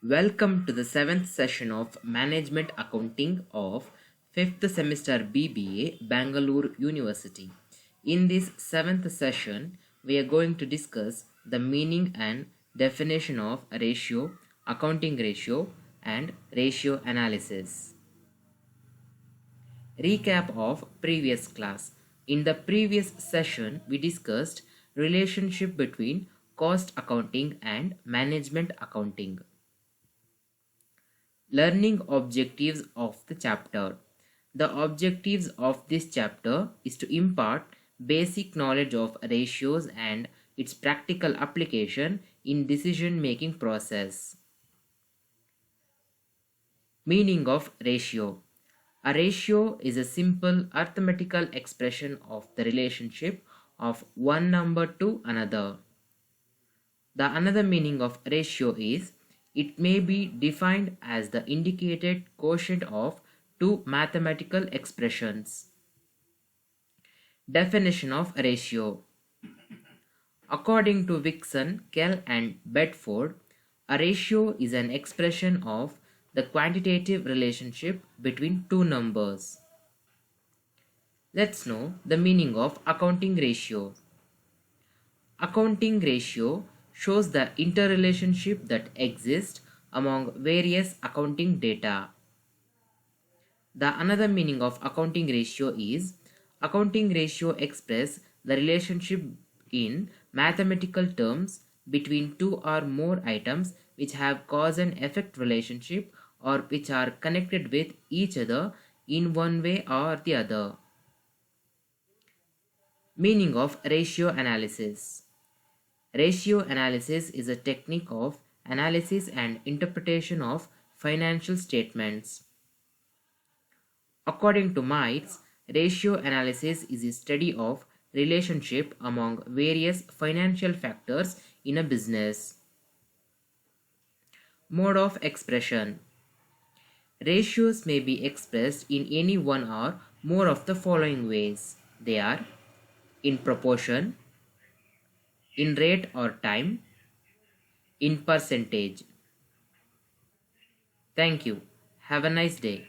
Welcome to the 7th session of Management Accounting of 5th semester BBA, Bangalore University. In this 7th session, we are going to discuss the meaning and definition of a ratio, accounting ratio, and ratio analysis. Recap of previous class. In the previous session, we discussed relationship between cost accounting and management accounting. Learning objectives of the chapter. The objectives of this chapter is to impart basic knowledge of ratios and its practical application in decision making process. Meaning of ratio. A ratio is a simple arithmetical expression of the relationship of one number to another. The another meaning of ratio is it may be defined as the indicated quotient of two mathematical expressions. Definition of ratio. According to Wixon, Kell and Bedford, a ratio is an expression of the quantitative relationship between two numbers. Let's know the meaning of accounting ratio. Accounting ratio shows the interrelationship that exists among various accounting data. The another meaning of accounting ratio is accounting ratio express the relationship in mathematical terms between two or more items which have cause and effect relationship or which are connected with each other in one way or the other. Meaning of ratio analysis. Ratio analysis is a technique of analysis and interpretation of financial statements. According to Mites, ratio analysis is a study of relationship among various financial factors in a business. Mode of expression. Ratios may be expressed in any one or more of the following ways. They are in proportion, in rate or time, in percentage. Thank you. Have a nice day.